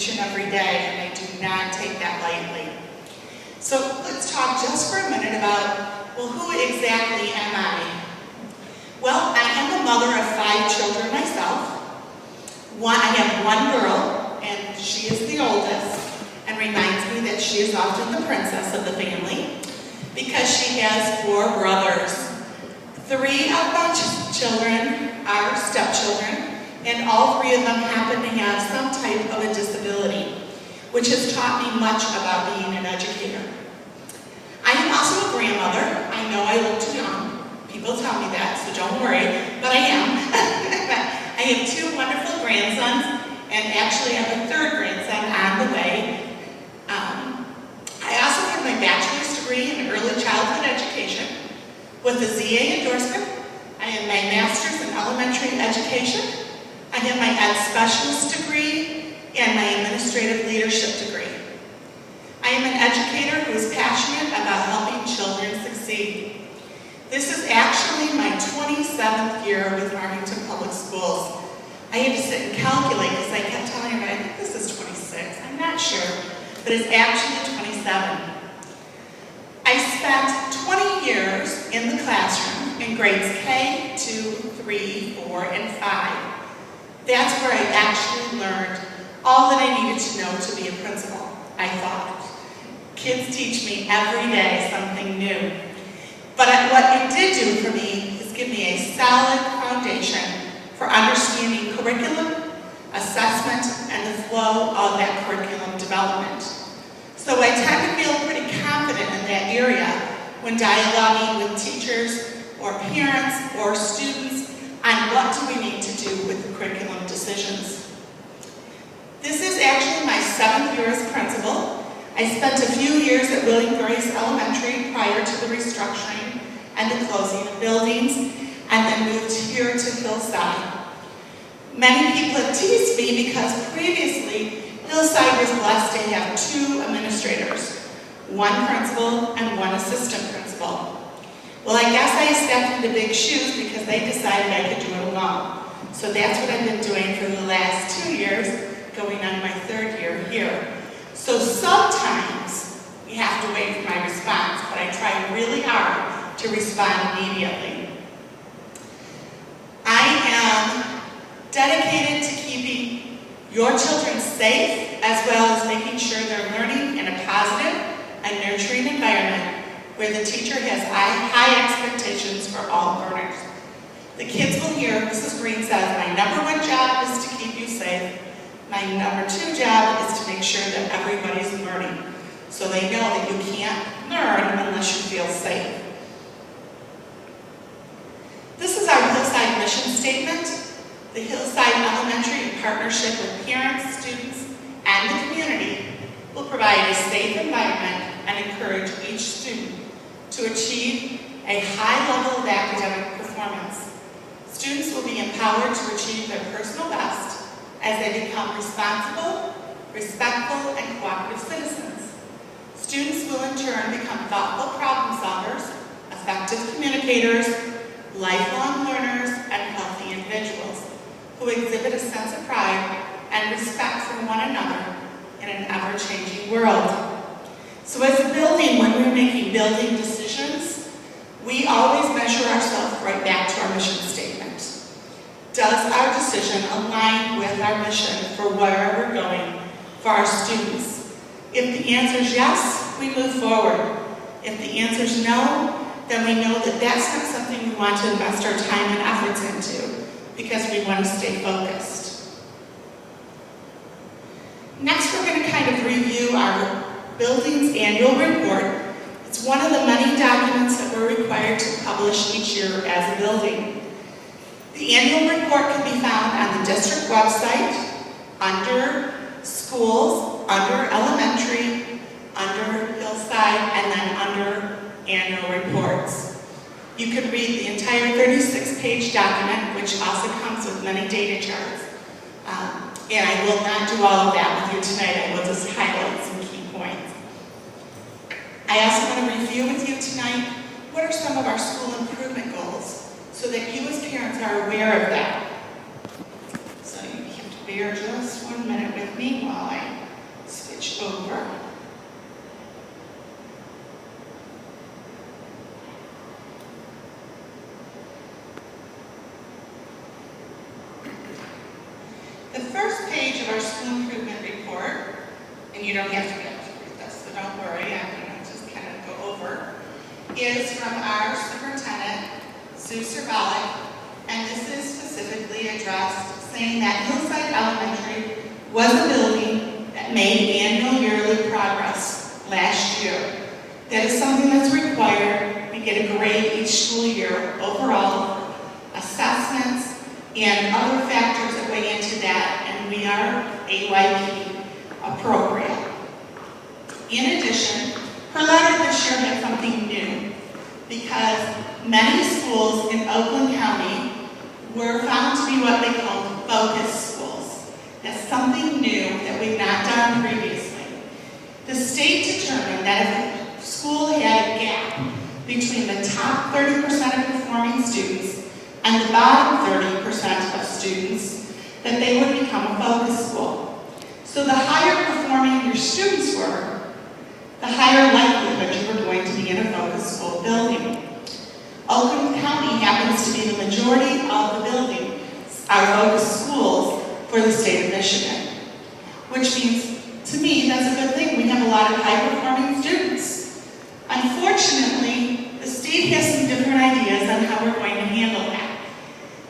each and every day, and I do not take that lightly. So let's talk just for a minute about, well, who exactly am I? Well, I am a mother of 5 children myself. I have one girl, and she is the oldest, and reminds me that she is often the princess of the family because she has 4 brothers. 3 of my children are stepchildren, and all 3 of them happen to have some type of a disability, which has taught me much about being an educator. I am also a grandmother. I know I look too young. People tell me that, so don't worry, but I am. I have 2 wonderful grandsons, and actually I have a 3rd grandson on the way. I also have my bachelor's degree in early childhood education with a ZA endorsement. I have my master's in elementary education. I have my Ed Specialist degree and my administrative leadership degree. I am an educator who is passionate about helping children succeed. This is actually my 27th year with Farmington Public Schools. I had to sit and calculate because I kept telling everybody, I think this is 26, I'm not sure, but it's actually 27. I spent 20 years in the classroom in grades K, 2, 3, 4, and 5. That's where I actually learned all that I needed to know to be a principal, I thought. Kids teach me every day something new. But what it did do for me is give me a solid foundation for understanding curriculum, assessment, and the flow of that curriculum development. So I tend to feel pretty confident in that area when dialoguing with teachers or parents or students on what do we need to do with the curriculum decisions. This is actually my 7th year as principal. I spent a few years at William Grace Elementary prior to the restructuring and the closing of buildings, and then moved here to Hillside. Many people have teased me because previously Hillside was blessed to have 2 administrators, 1 principal and 1 assistant principal. Well, I guess I stepped into big shoes because they decided I could do it alone. So that's what I've been doing for the last 2 years, going on my 3rd year here. So sometimes you have to wait for my response, but I try really hard to respond immediately. I am dedicated to keeping your children safe, as well as making sure they're learning in a positive and nurturing environment where the teacher has high expectations for all learners. The kids will hear Mrs. Green says, my #1 job is to keep you safe. My #2 job is to make sure that everybody's learning, so they know that you can't learn unless you feel safe. This is our Hillside mission statement. The Hillside Elementary, in partnership with parents, students, and the community, will provide a safe environment and encourage each student to achieve a high level of academic performance. Students will be empowered to achieve their personal best as they become responsible, respectful, and cooperative citizens. Students will in turn become thoughtful problem solvers, effective communicators, lifelong learners, and healthy individuals who exhibit a sense of pride and respect for one another in an ever-changing world. So as a building, when we're making building decisions, we always measure ourselves right back to our mission statement. Does our decision align with our mission for where we're going for our students? If the answer is yes, we move forward. If the answer is no, then we know that that's not something we want to invest our time and efforts into because we want to stay focused. Next, we're going to kind of review our building's annual report. It's one of the many documents that we're required to publish each year as a building. The annual report can be found on the district website, under schools, under elementary, under Hillside, and then under annual reports. You can read the entire 36-page document, which also comes with many data charts. And I will not do all of that with you tonight. I will just highlight some key points. I also want to review with you tonight what are some of our school improvement goals so that you as parents are aware of that. So you have to bear just 1 minute with me while I over. The first page of our school improvement report, and you don't have to be able to read this, so don't worry, I'm going to just kind of go over, is from our superintendent, Sue Cerbalic, and this is specifically addressed saying that Hillside Elementary was a building that made annual yearly progress last year. That is something that's required. We get a grade each school year overall, assessments, and other factors that weigh into that, and we are AYP appropriate. In addition, her letter this year had something new because many schools in Oakland County were found to be what they called focus schools. That's something new that we've not done previously. The state determined that if a school had a gap between the top 30% of performing students and the bottom 30% of students, that they would become a focus school. So the higher performing your students were, the higher likelihood you were going to be in a focus school building. Oakland County happens to be the majority of the buildings are focus schools for the state of Michigan, which means, to me, that's a good thing. We have a lot of high-performing students. Unfortunately, the state has some different ideas on how we're going to handle that.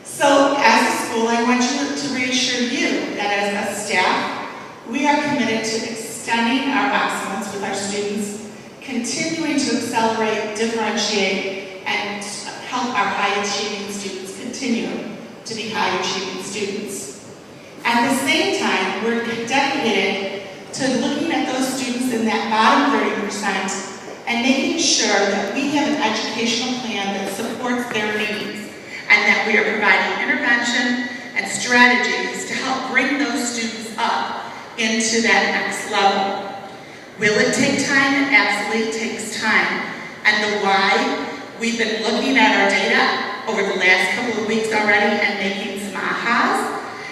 So, as a school, I want to reassure you that as a staff, we are committed to extending our excellence with our students, continuing to accelerate, differentiate, and help our high-achieving students continue to be high-achieving students. At the same time, we're dedicated to looking at those students in that bottom 30% and making sure that we have an educational plan that supports their needs, and that we are providing intervention and strategies to help bring those students up into that next level. Will it take time? It absolutely takes time. And the why, we've been looking at our data over the last couple of weeks already and making some ahas.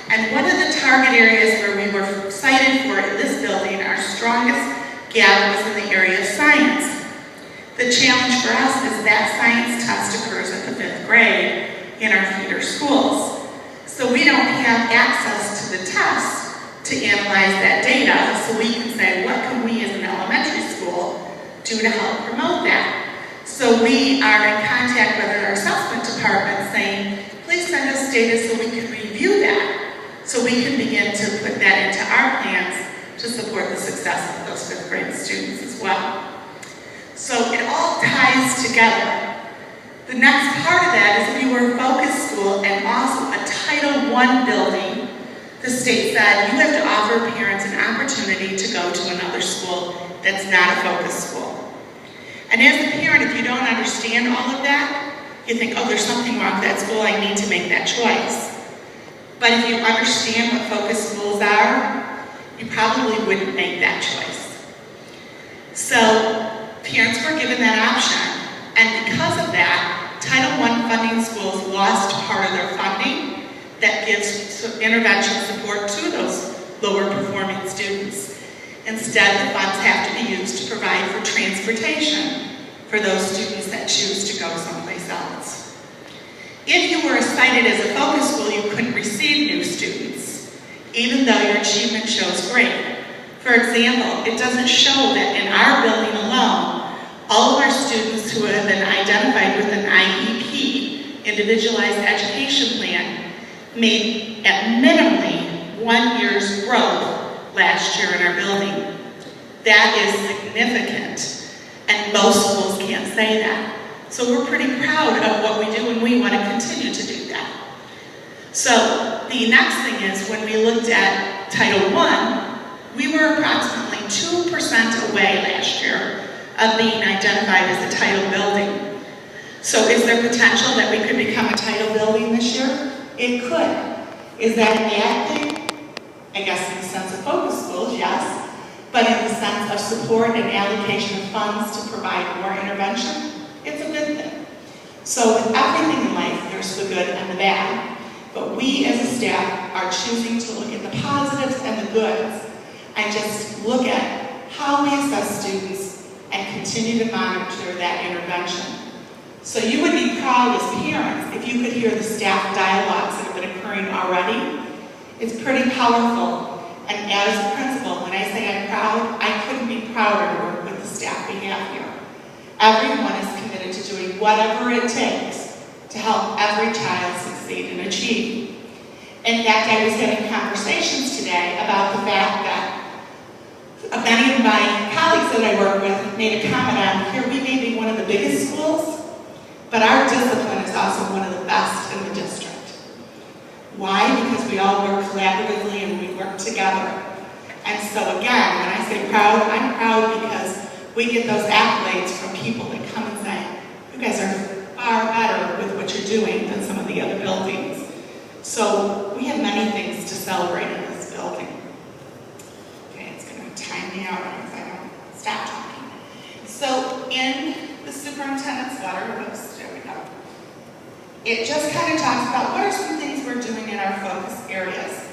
And one of the target areas where we were cited for in this building, our strongest gap was in the area of science. The challenge for us is that science test occurs at the 5th grade in our feeder schools. So we don't have access to the test to analyze that data, so we can say, what can we as an elementary school do to help promote that? So we are in contact with our assessment department saying, please send us data so we can review that, so we can begin to put that into our plans to support the success of those 5th grade students as well. So it all ties together. The next part of that is if you were a focus school and also a Title I building, the state said you have to offer parents an opportunity to go to another school that's not a focus school. And as a parent, if you don't understand all of that, you think, oh, there's something wrong with that school, I need to make that choice. But if you understand what focus schools are, you probably wouldn't make that choice. So parents were given that option, and because of that, Title I funding schools lost part of their funding that gives intervention support to those lower performing students. Instead, the funds have to be used to provide for transportation for those students that choose to go someplace else. If you were cited as a focus school, you couldn't receive new students, even though your achievement shows great. For example, it doesn't show that in our building alone, all of our students who have been identified with an IEP, Individualized Education Plan, made at minimally 1 year's growth last year in our building. That is significant, and most schools can't say that. So we're pretty proud of what we do, and we want to continue to do that. So the next thing is, when we looked at Title I, we were approximately 2% away last year of being identified as a title building. So is there potential that we could become a title building this year? It could. Is that a bad thing? I guess in the sense of focus schools, yes. But in the sense of support and allocation of funds to provide more intervention, it's a good thing. So with everything in life, there's the good and the bad. But we as a staff are choosing to look at the positives and the goods and just look at how we assess students, and continue to monitor that intervention. So you would be proud as parents if you could hear the staff dialogues that have been occurring already. It's pretty powerful. And as a principal, when I say I'm proud, I couldn't be prouder to work with the staff we have here. Everyone is committed to doing whatever it takes to help every child succeed and achieve. In fact, I was having conversations today about the fact that many of my colleagues that I work with made a comment on, here we may be one of the biggest schools, but our discipline is also one of the best in the district. Why? Because we all work collaboratively and we work together. And so again, when I say proud, I'm proud because we get those accolades from people that come and say, you guys are far better with what you're doing than some of the other buildings. So we have many things to celebrate in this building. Okay, it's going to time me out if I don't stop talking. So in the superintendent's letter, there we go. It just kind of talks about what are some things we're doing in our focus areas.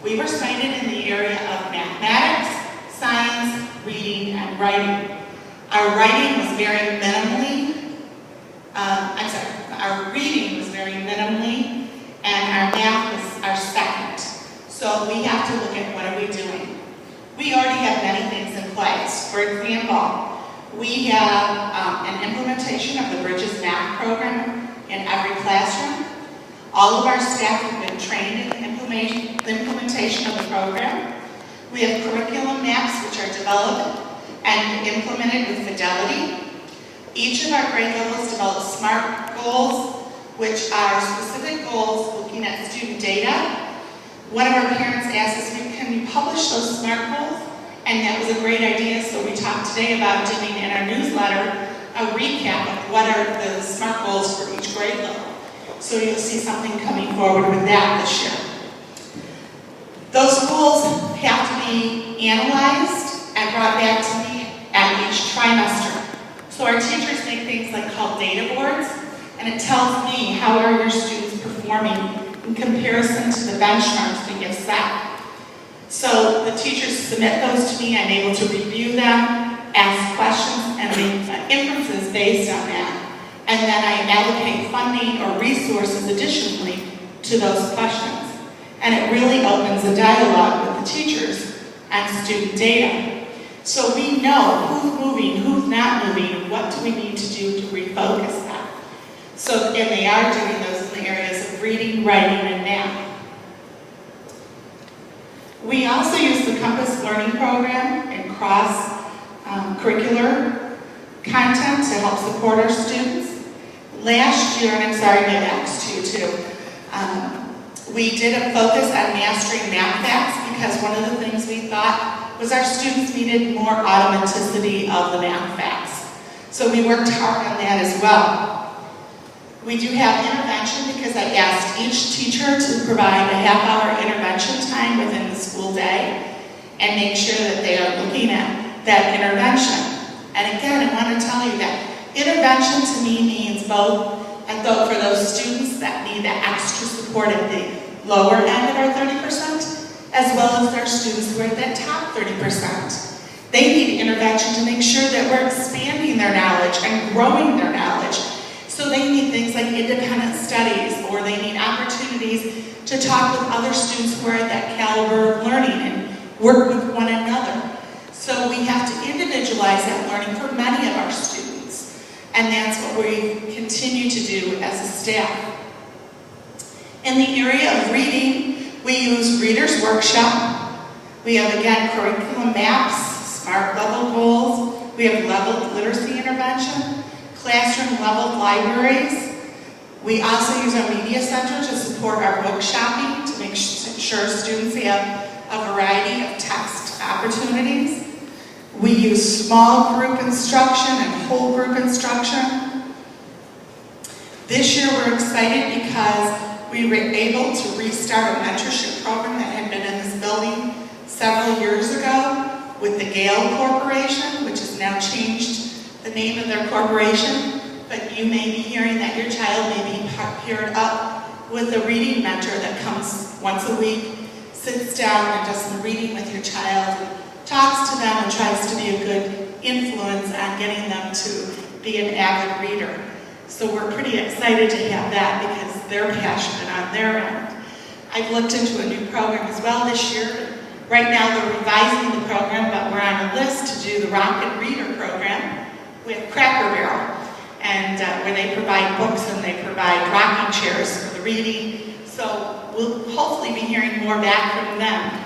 We were cited in the area of mathematics, science, reading, and writing. Our writing was very minimally, our reading was very minimally, and our math was our second. So we have to look at what are we doing. We already have many things in place. For example, we have an implementation of the Bridges Math program in every classroom. All of our staff have been trained in the implementation of the program. We have curriculum maps which are developed and implemented with fidelity. Each of our grade levels develop SMART goals, which are specific goals looking at student data. One of our parents asked us, can you publish those SMART goals? And that was a great idea, so we talked today about doing in our newsletter a recap of what are the SMART goals for each grade level. So you'll see something coming forward with that this year. Those goals have to be analyzed and brought back to me at each trimester. So our teachers make things like called data boards, and it tells me how are your students performing in comparison to the benchmarks we have set. So the teachers submit those to me, I'm able to review them, ask questions, and make inferences based on that. And then I allocate funding or resources additionally to those questions. And it really opens a dialogue with the teachers and student data. So we know who's moving, who's not moving, what do we need to do to refocus that. So, and they are doing those in the areas of reading, writing, and math. We also use the Compass Learning Program and cross-curricular content to help support our students. Last year, and I'm sorry, my back's to you too, we did a focus on mastering math facts because one of the things we thought was our students needed more automaticity of the math facts. So we worked hard on that as well. We do have intervention because I asked each teacher to provide a half-hour intervention time within the school day and make sure that they are looking at that intervention. And again, I want to tell you that intervention to me means both, and for those students that need that extra support at the lower end of our 30%, as well as our students who are at that top 30%. They need intervention to make sure that we're expanding their knowledge and growing their knowledge. So they need things like independent studies, or they need opportunities to talk with other students who are at that caliber of learning and work with one another. So we have to individualize that learning for many of our students. And that's what we continue to do as a staff. In the area of reading, we use Reader's Workshop. We have, again, curriculum maps, SMART level goals. We have leveled literacy intervention, classroom level libraries. We also use our media center to support our book shopping to make sure students have a variety of text opportunities. We use small group instruction and whole group instruction. This year we're excited because we were able to restart a mentorship program that had been in this building several years ago with the Gale Corporation, which has now changed the name of their corporation. But you may be hearing that your child may be paired up with a reading mentor that comes once a week, sits down and does some reading with your child, and talks to them and tries to be a good influence on getting them to be an avid reader. So we're pretty excited to have that because they're passionate on their end. I've looked into a new program as well this year. Right now they're revising the program, but we're on a list to do the Rocket Reader program with Cracker Barrel, and where they provide books and they provide rocking chairs for the reading. So we'll hopefully be hearing more back from them.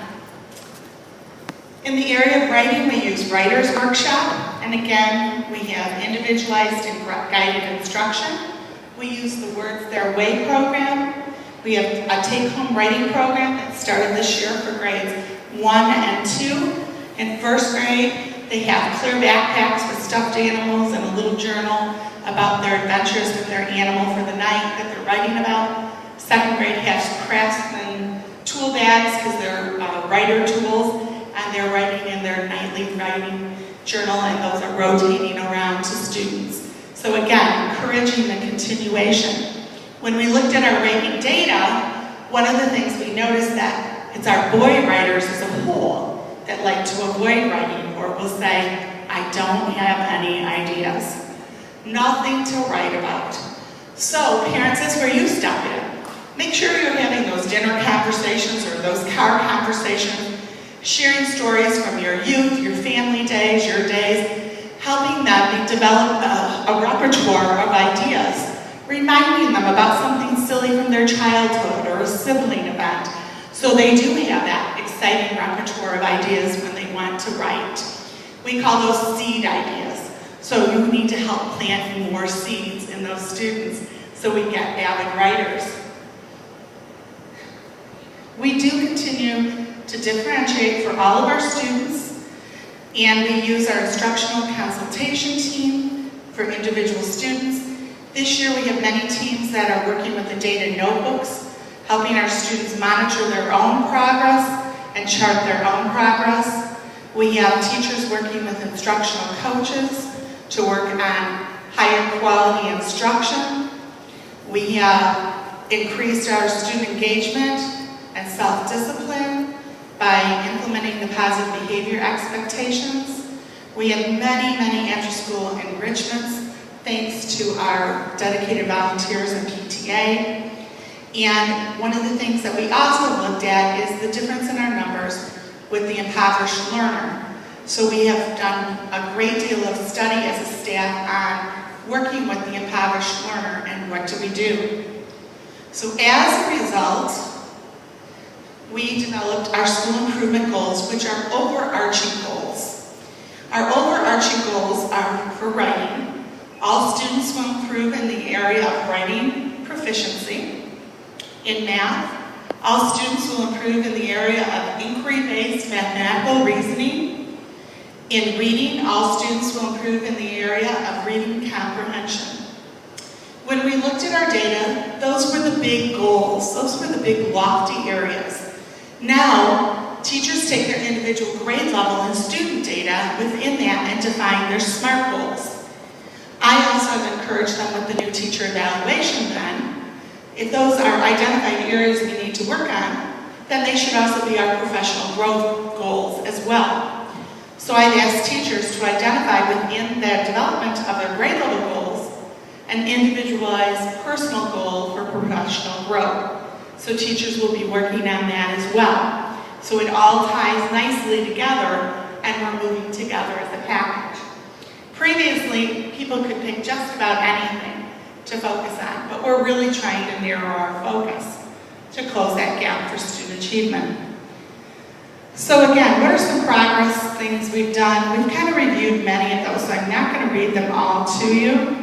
In the area of writing, we use Writer's Workshop, and again, we have individualized and guided instruction. We use the Words Their Way program. We have a take-home writing program that started this year for grades 1 and 2. In first grade, they have clear backpacks with stuffed animals and a little journal about their adventures with their animal for the night that they're writing about. Second grade has craftsman tool bags because they're writer tools, and they're writing in their nightly writing journal, and those are rotating around to students. So again, encouraging the continuation. When we looked at our rating data, one of the things we noticed that it's our boy writers as a whole that like to avoid writing or will say, I don't have any ideas. Nothing to write about. So parents, that's where you step in. Make sure you're having those dinner conversations or those car conversations, sharing stories from your youth, your family days, your days, helping them develop a repertoire of ideas, reminding them about something silly from their childhood or a sibling event, so they do have that exciting repertoire of ideas when they want to write. We call those seed ideas. So you need to help plant more seeds in those students so we get avid writers. We do continue to differentiate for all of our students, and we use our instructional consultation team for individual students. This year we have many teams that are working with the data notebooks, helping our students monitor their own progress and chart their own progress. We have teachers working with instructional coaches to work on higher quality instruction. We have increased our student engagement and self-discipline by implementing the positive behavior expectations. We have many after-school enrichments thanks to our dedicated volunteers and PTA. And one of the things that we also looked at is the difference in our numbers with the impoverished learner. So we have done a great deal of study as a staff on working with the impoverished learner and what do we do. So as a result, we developed our school improvement goals, which are overarching goals. Our overarching goals are for writing. All students will improve in the area of writing proficiency. In math, all students will improve in the area of inquiry-based mathematical reasoning. In reading, all students will improve in the area of reading comprehension. When we looked at our data, those were the big goals. Those were the big lofty areas. Now, teachers take their individual grade level and student data within that and define their SMART goals. I also have encouraged them with the new teacher evaluation then. If those are identified areas we need to work on, then they should also be our professional growth goals as well. So I've asked teachers to identify within the development of their grade level goals an individualized personal goal for professional growth. So teachers will be working on that as well. So it all ties nicely together and we're moving together as a package. Previously, people could pick just about anything to focus on, but we're really trying to narrow our focus to close that gap for student achievement. So again, what are some progress things we've done? We've kind of reviewed many of those, so I'm not going to read them all to you.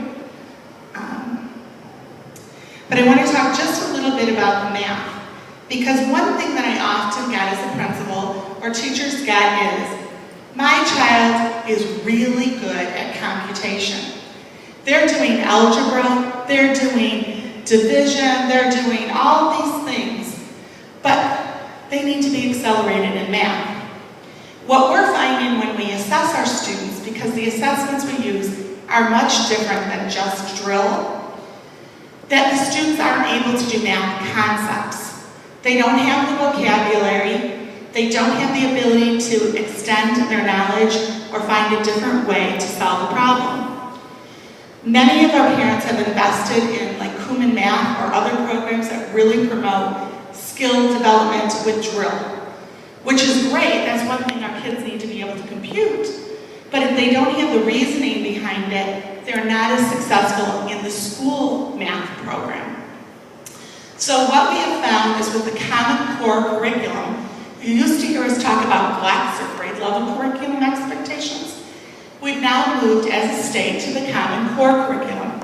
But I want to talk just a little bit about the math, because one thing that I often get as a principal, or teachers get is, my child is really good at computation. They're doing algebra, they're doing division, they're doing all these things, but they need to be accelerated in math. What we're finding when we assess our students, because the assessments we use are much different than just drill, that the students aren't able to do math concepts. They don't have the vocabulary, They don't have the ability to extend their knowledge or find a different way to solve a problem. Many of our parents have invested in like Kuman Math or other programs that really promote skill development with drill, which is great. That's one thing our kids need to be able to compute. But if they don't have the reasoning behind it, they're not as successful in the school math program. So what we have found is with the Common Core curriculum, you used to hear us talk about blocks or grade level curriculum expectations. We've now moved as a state to the Common Core curriculum.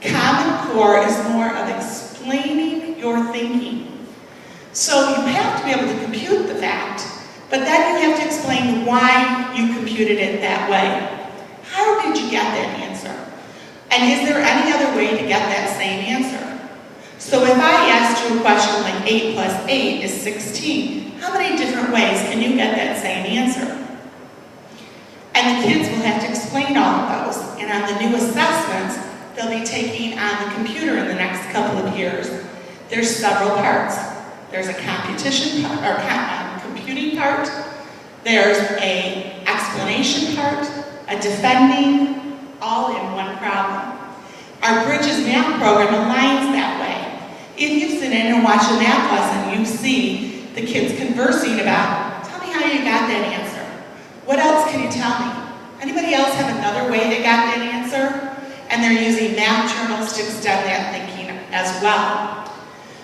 Common Core is more of explaining your thinking. So you have to be able to compute the fact, but then you have to explain why you computed it that way. How did you get that answer? And is there any other way to get that same answer? So if I asked you a question like 8 plus 8 is 16, how many different ways can you get that same answer? And the kids will have to explain all of those. And on the new assessments, they'll be taking on the computer in the next couple of years. There's several parts. There's a competition part, or computing part. There's a explanation part, a defending, all in one problem. Our Bridges math program aligns that way. If you sit in and watch a math lesson, you see the kids conversing about, tell me how you got that answer. What else can you tell me? Anybody else have another way they got that answer? And they're using math journals to extend that thinking as well.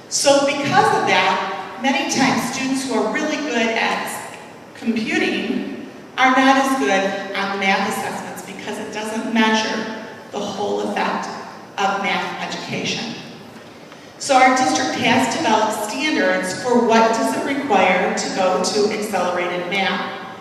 So because of that, many times students who are really good at computing are not as good on the math assessments because it doesn't measure the whole effect of math education. So our district has developed standards for what does it require to go to accelerated math.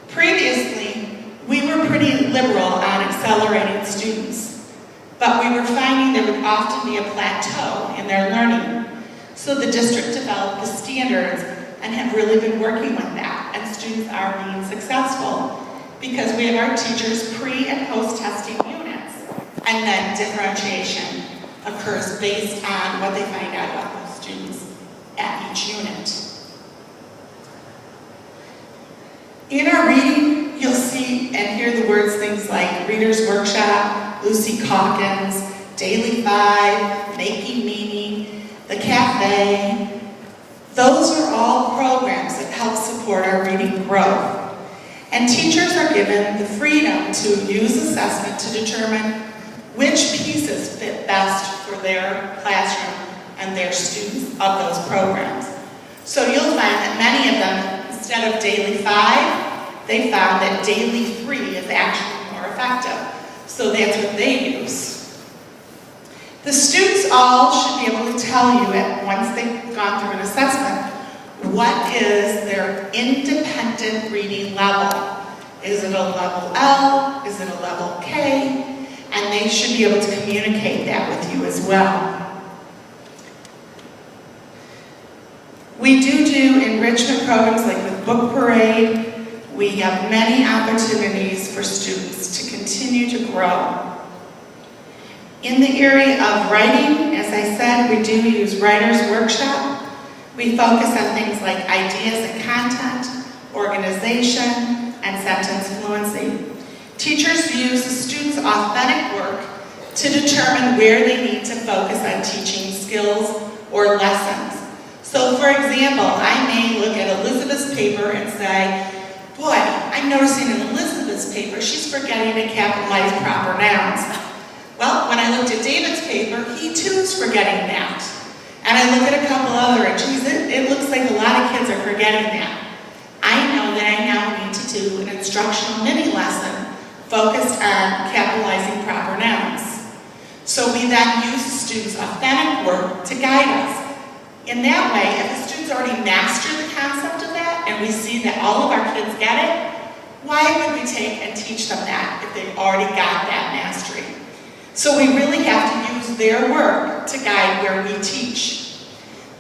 Previously, we were pretty liberal on accelerating students, but we were finding there would often be a plateau in their learning. So the district developed the standards and have really been working with that, and students are being successful because we have our teachers pre- and post-testing units, and then differentiation occurs based on what they find out about those students at each unit. In our reading, you'll see and hear the words things like Reader's Workshop, Lucy Calkins, Daily 5, Making Meaning, The Cafe. Those are all programs that help support our reading growth. And teachers are given the freedom to use assessment to determine which pieces fit best for their classroom and their students of those programs. So you'll find that many of them, instead of Daily 5, they found that Daily 3 is actually more effective. So that's what they use. The students all should be able to tell you, once they've gone through an assessment, what is their independent reading level. Is it a level L? Is it a level K? And they should be able to communicate that with you as well. We do enrichment programs like with Book Parade. We have many opportunities for students to continue to grow. In the area of writing, as I said, we do use Writer's Workshop. We focus on things like ideas and content, organization, and sentence fluency. Teachers use the students' authentic work to determine where they need to focus on teaching skills or lessons. So for example, I may look at Elizabeth's paper and say, boy, I'm noticing in Elizabeth's paper, she's forgetting to capitalize proper nouns. Well, when I looked at David's paper, he too is forgetting that. And I look at a couple other, and geez, it looks like a lot of kids are forgetting that. I know that I now need to do an instructional mini lesson focused on capitalizing proper nouns. So we then use the students' authentic work to guide us. In that way, if the students already master the concept of that, and we see that all of our kids get it, why would we take and teach them that if they've already got that mastery? So we really have to use their work to guide where we teach.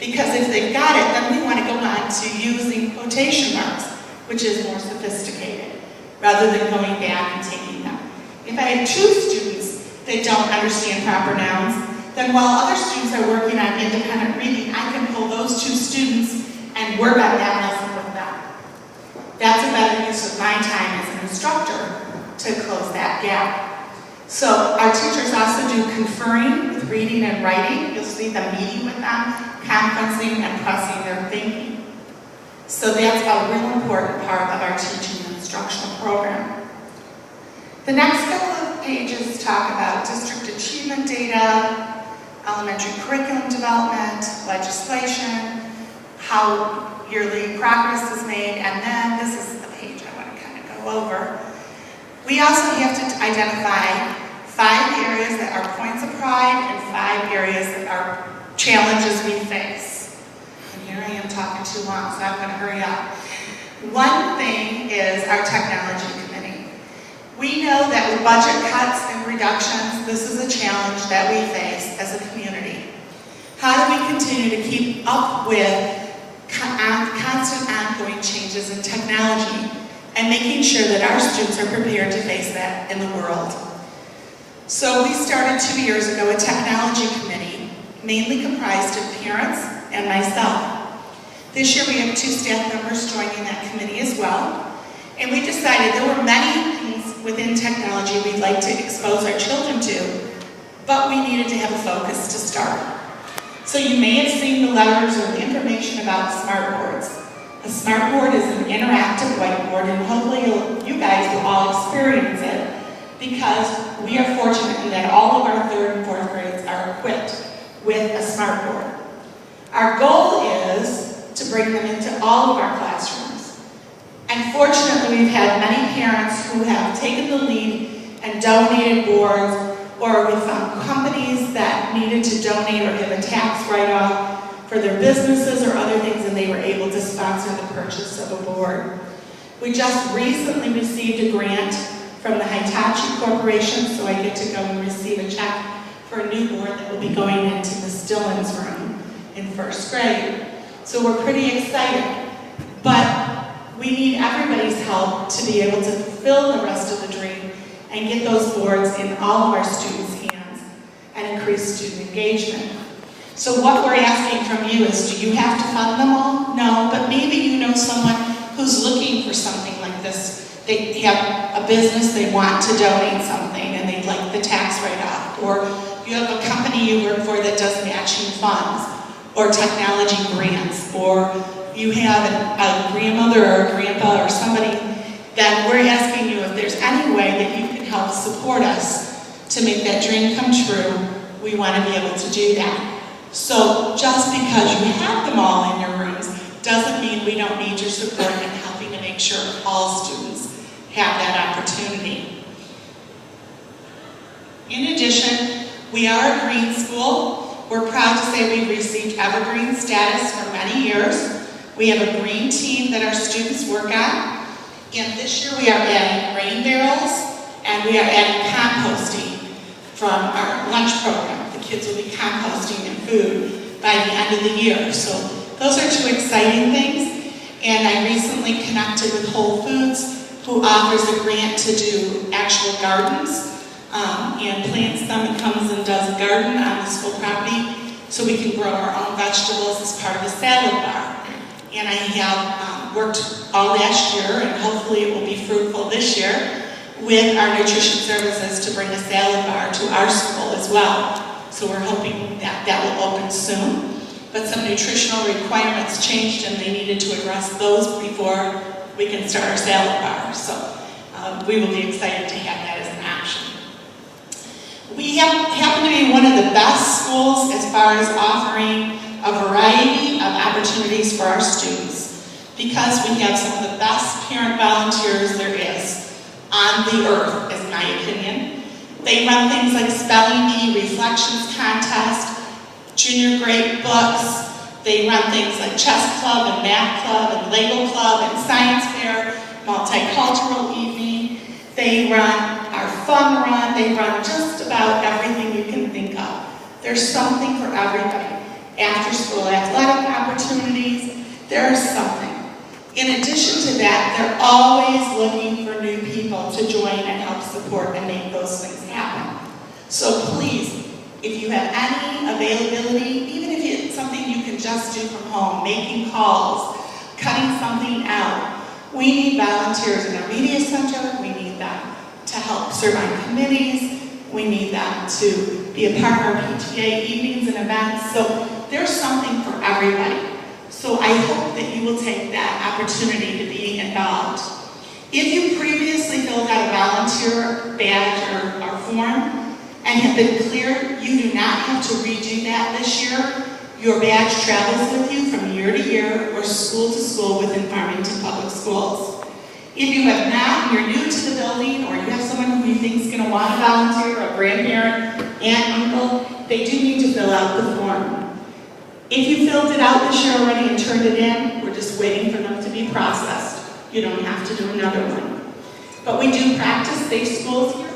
Because if they've got it, then we want to go on to using quotation marks, which is more sophisticated, rather than going back and taking them. If I have two students that don't understand proper nouns, then while other students are working on independent reading, I can pull those two students and work on that lesson with them. that's a better use of my time as an instructor to close that gap. So our teachers also do conferring with reading and writing. You'll see them meeting with them, conferencing and pressing their thinking. So that's a real important part of our teaching and instructional program. The next couple of pages talk about district achievement data, elementary curriculum development, legislation, how yearly progress is made, and then this is the page I want to kind of go over. We also have to identify 5 areas that are points of pride and 5 areas that are challenges we face. And here I am talking too long, so I'm going to hurry up. One thing is our technology committee. We know that with budget cuts and reductions, this is a challenge that we face as a community. How do we continue to keep up with constant ongoing changes in technology and making sure that our students are prepared to face that in the world? So we started 2 years ago a technology committee, mainly comprised of parents and myself. This year we have 2 staff members joining that committee as well. And we decided there were many things within technology we'd like to expose our children to, but we needed to have a focus to start. So you may have seen the letters or the information about smart boards. A smart board is an interactive whiteboard, and hopefully you guys will all experience it, because we are fortunate in that all of our 3rd and 4th grades are equipped with a smart board. Our goal is to bring them into all of our classrooms. And fortunately, we've had many parents who have taken the lead and donated boards, or we found companies that needed to donate or have a tax write-off for their businesses or other things, and they were able to sponsor the purchase of a board. We just recently received a grant from the Hitachi Corporation, so I get to go and receive a check for a new board that will be going into the Stillings room in 1st grade. So we're pretty excited, but we need everybody's help to be able to fulfill the rest of the dream and get those boards in all of our students' hands and increase student engagement. So what we're asking from you is, do you have to fund them all? No, but maybe you know someone who's looking for something like this. They have a business, they want to donate something, and they'd like the tax write-off. Or you have a company you work for that does matching funds, or technology grants, or you have a grandmother or a grandpa or somebody that we're asking you if there's any way that you can help support us to make that dream come true. We want to be able to do that. So just because you have them all in your rooms doesn't mean we don't need your support in helping to make sure all students have that opportunity. In addition, we are a green school. We're proud to say we've received evergreen status for many years. We have a green team that our students work on. And this year we are adding grain barrels and we are adding composting from our lunch program. The kids will be composting and food by the end of the year. So those are 2 exciting things. And I recently connected with Whole Foods, who offers a grant to do actual gardens and plants them and comes and does a garden on the school property so we can grow our own vegetables as part of a salad bar. And I have worked all last year, and hopefully it will be fruitful this year, with our nutrition services to bring a salad bar to our school as well. So we're hoping that that will open soon. But some nutritional requirements changed and they needed to address those before we can start our salad bar. So we will be excited to have that as an option. We happen to be one of the best schools as far as offering a variety of opportunities for our students, because we have some of the best parent volunteers there is on the earth, is my opinion. They run things like spelling bee, reflections contest, junior grade books. They run things like chess club and math club and Lego club and science fair, multicultural evening. They run our fun run. They run just about everything you can think of. There's something for everybody. After school athletic opportunities, there's something. In addition to that, they're always looking for new people to join and help support and make those things happen. So please, if you have any availability, even if it's something you can just do from home, making calls, cutting something out, We need volunteers in our media center. We need them to help serve on committees. We need them to be a part of our PTA evenings and events. So there's something for everybody. So I hope that you will take that opportunity to be involved. If you previously filled out a volunteer badge or form and have been cleared, you do not have to redo that this year. Your badge travels with you from year to year or school to school within Farmington Public Schools. If you have not, and you're new to the building, or you have someone who you think is going to want to volunteer, a grandparent, aunt, uncle, they do need to fill out the form. If you filled it out this year already and turned it in, we're just waiting for them to be processed. You don't have to do another one. But we do practice safe schools here.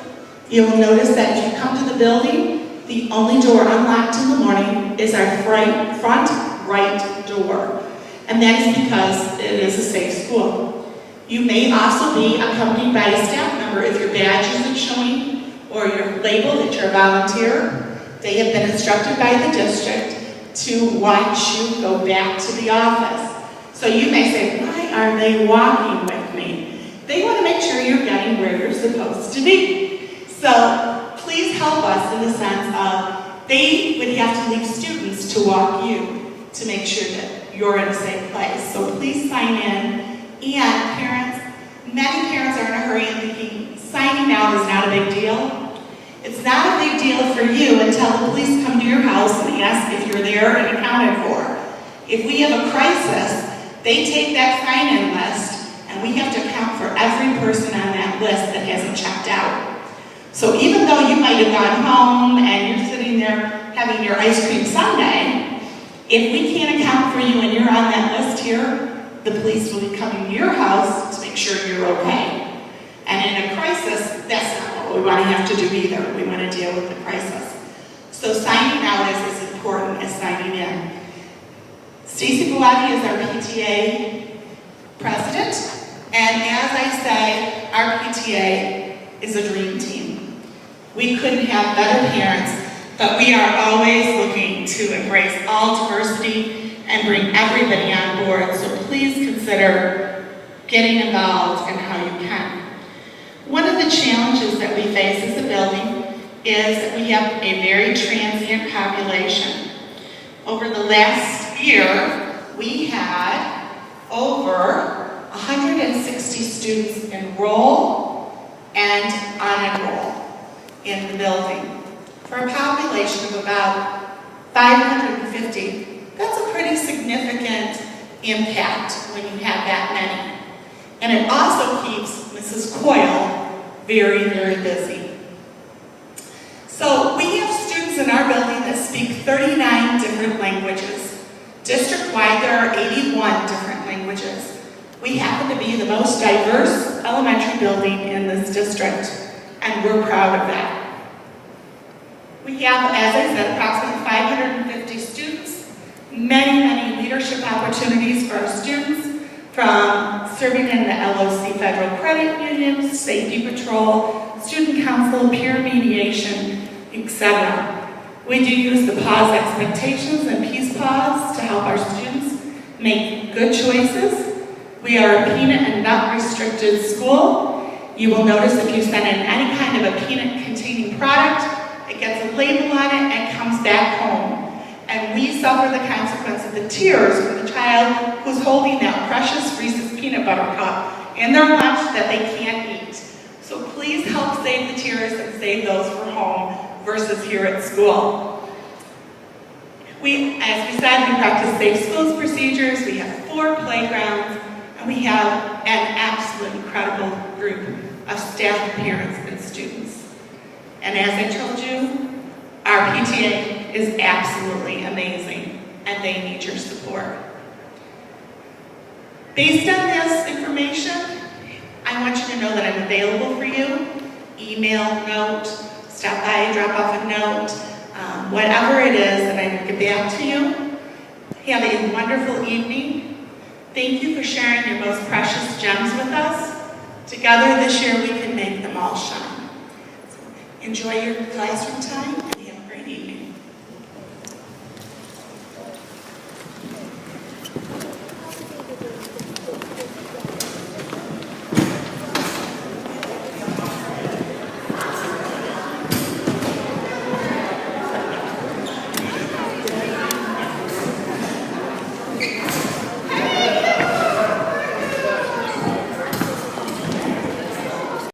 You will notice that if you come to the building, the only door unlocked in the morning is our front right door. And that is because it is a safe school. You may also be accompanied by a staff member if your badge isn't showing or you're labeled that you're a volunteer. They have been instructed by the district to watch you go back to the office. So you may say, why are they walking with me? They want to make sure you're getting where you're supposed to be. So please help us in the sense of they would have to leave students to walk you to make sure that you're in a safe place. So please sign in. And parents, many parents are in a hurry and thinking signing out is not a big deal. It's not a big deal for you until the police come to your house and ask if you're there and accounted for. If we have a crisis, they take that sign-in list and we have to account for every person on that list that hasn't checked out. So even though you might have gone home and you're sitting there having your ice cream sundae, if we can't account for you and you're on that list here, the police will be coming to your house to make sure you're okay. And in a crisis, that's not what we want to have to do either. We want to deal with the crisis. So signing out is as important as signing in. Stacy Bellotti is our PTA president. And as I say, our PTA is a dream team. We couldn't have better parents, but we are always looking to embrace all diversity and bring everybody on board, so please consider getting involved in how you can. One of the challenges that we face as a building is that we have a very transient population. Over the last year, we had over 160 students enroll and unenroll in the building. For a population of about 550, that's a pretty significant impact when you have that many. And it also keeps Mrs. Coyle very, very busy. So we have students in our building that speak 39 different languages. District-wide, there are 81 different languages. We happen to be the most diverse elementary building in this district, and we're proud of that. We have, as I said, approximately 550 students. Many, many leadership opportunities for our students, from serving in the LOC Federal Credit Union, Safety Patrol, Student Council, peer mediation, etc. We do use the pause expectations and peace pause to help our students make good choices. We are a peanut and nut restricted school. You will notice if you send in any kind of a peanut containing product, it gets a label on it and comes back home. And we suffer the consequence of the tears for the child who's holding that precious Reese's peanut butter cup in their lunch that they can't eat. So please help save the tears and save those for home versus here at school. As we said, we practice safe schools procedures, we have 4 playgrounds, and we have an absolute incredible group of staff, parents, and students. And as I told you, our PTA is absolutely amazing, and they need your support. Based on this information, I want you to know that I'm available for you. Email, note, stop by, drop off a note, whatever it is that I can get back to you. Have a wonderful evening. Thank you for sharing your most precious gems with us. Together this year we can make them all shine. So enjoy your classroom time.